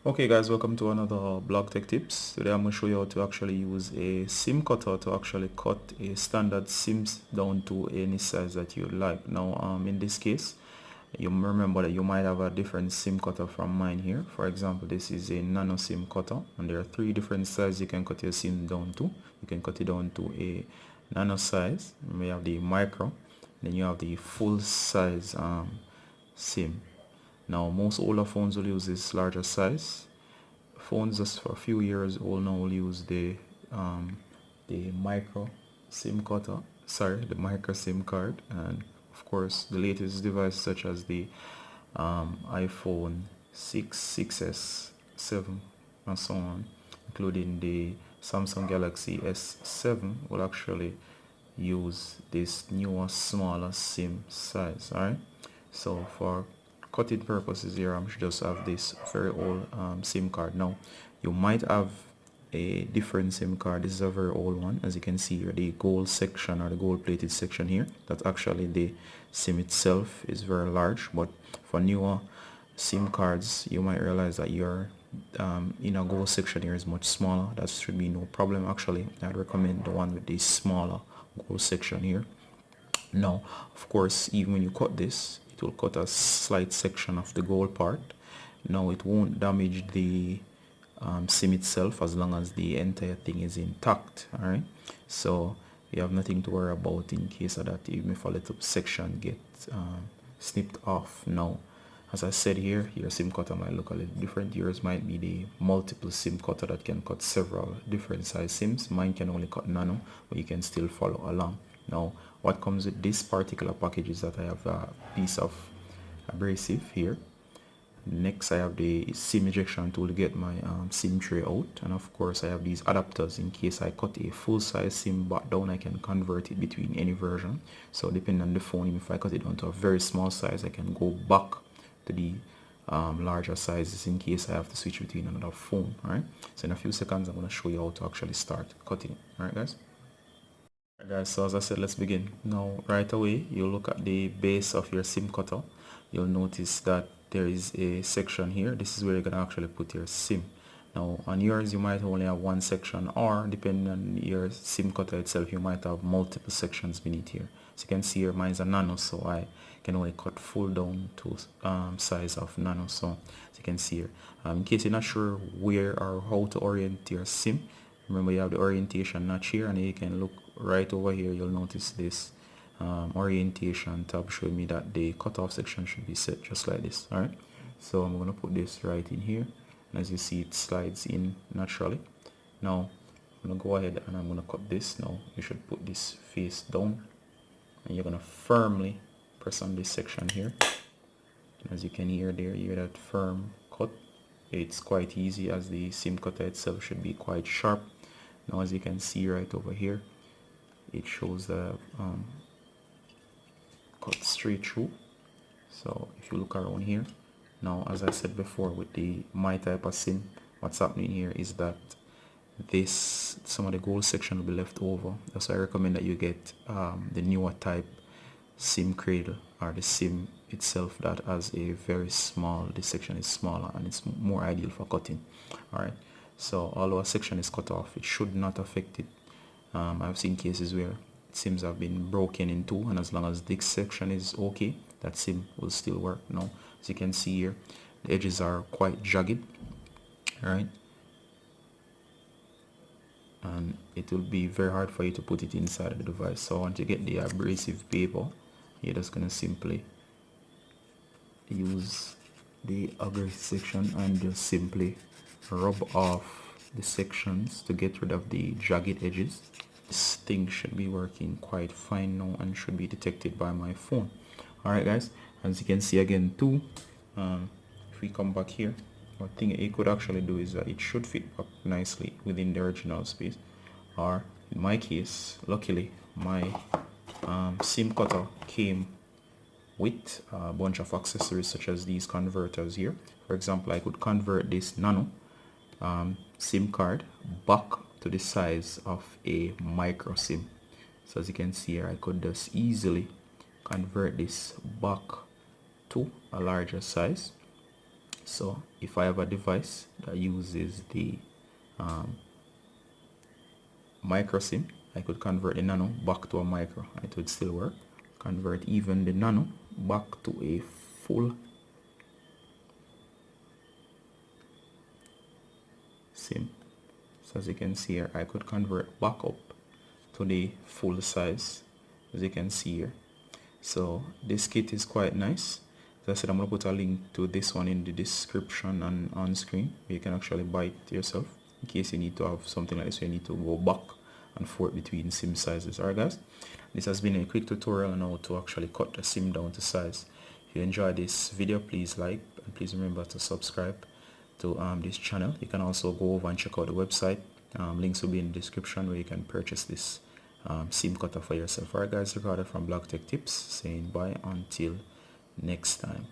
Okay guys, welcome to another blog tech tips. Today I'm going to show you how to actually use a SIM cutter to actually cut a standard SIMs down to any size that you like. Now in this case, you remember that you might have a different SIM cutter from mine here. For example, this is a nano SIM cutter and there are three different sizes you can cut your SIM down to. You can cut it down to a nano size, we have the micro, then you have the full size SIM. Now most older phones will use this larger size. Phones just for a few years old now will use the micro SIM cutter, the micro SIM card, and of course the latest devices such as the iPhone 6, 6s, 7 and so on, including the Samsung Galaxy S7 will actually use this newer smaller SIM size. Alright, so for cutting purposes here I'm just have this very old SIM card. Now you might have a different SIM card. This is a very old one. As you can see here, the gold section or the gold plated section here, that actually the SIM itself is very large, but for newer SIM cards you might realize that your inner gold section here is much smaller. That should be no problem. Actually I'd recommend the one with the smaller gold section here. Now of course, even when you cut this, it will cut a slight section of the gold part. Now it won't damage the SIM itself as long as the entire thing is intact. Alright, so you have nothing to worry about in case of that, even if a little section gets snipped off. Now as I said here, your SIM cutter might look a little different. Yours might be the multiple SIM cutter that can cut several different size SIMs. Mine can only cut nano, but you can still follow along. Now what comes with this particular package is that I have a piece of abrasive here. Next I have the SIM ejection tool to get my SIM tray out, and of course I have these adapters in case I cut a full size SIM back down. I can convert it between any version. So depending on the phone, if I cut it down to a very small size, I can go back to the larger sizes in case I have to switch between another phone. Alright, so in a few seconds I'm going to show you how to actually start cutting. Alright guys. Alright guys, so as I said, let's begin. Now right away you look at the base of your SIM cutter. You'll notice that there is a section here. This is where you're going to actually put your SIM. Now on yours you might only have one section, or depending on your SIM cutter itself you might have multiple sections beneath here. So you can see here mine's a nano, so I can only cut full down to size of nano. So as you can see here, in case you're not sure where or how to orient your SIM, remember you have the orientation notch here, and you can look right over here. You'll notice this orientation tab showing me that the cutoff section should be set just like this. Alright, so I'm going to put this right in here, and as you see it slides in naturally. Now I'm going to go ahead and I'm going to cut this. Now you should put this face down and you're going to firmly press on this section here, and as you can hear there, you hear that firm cut. It's quite easy as the SIM cutter itself should be quite sharp. Now as you can see right over here, it shows the cut straight through. So if you look around here, now as I said before with my type of SIM, what's happening here is that some of the gold section will be left over. That's why I recommend that you get the newer type SIM cradle, or the SIM itself that has a very small, this section is smaller and it's more ideal for cutting. Alright, so although a section is cut off, it should not affect it. I've seen cases where SIMs have been broken in two, and as long as this section is okay, that SIM will still work. Now as you can see here, the edges are quite jagged. Alright, and it will be very hard for you to put it inside of the device. So once you get the abrasive paper, you're just going to simply use the abrasive section and just simply rub off the sections to get rid of the jagged edges. This thing should be working quite fine now and should be detected by my phone. Alright guys, as you can see again too, if we come back here, one thing you could actually do is that it should fit up nicely within the original space, or in my case, luckily my SIM cutter came with a bunch of accessories such as these converters here. For example, I could convert this nano SIM card back to the size of a micro SIM. So as you can see here, I could just easily convert this back to a larger size. So if I have a device that uses the micro SIM, I could convert the nano back to a micro. It would still work. Convert even the nano back to a full SIM. So as you can see here, I could convert back up to the full size, as you can see here. So this kit is quite nice. As I said, I'm going to put a link to this one in the description and on screen, where you can actually buy it yourself in case you need to have something like this, so you need to go back and forth between SIM sizes. Alright guys, this has been a quick tutorial on how to actually cut the SIM down to size. If you enjoyed this video, please like, and please remember to subscribe to this channel. You can also go over and check out the website. Links will be in the description, where you can purchase this SIM cutter for yourself. Alright guys, Ricardo from Blog Tech Tips saying bye until next time.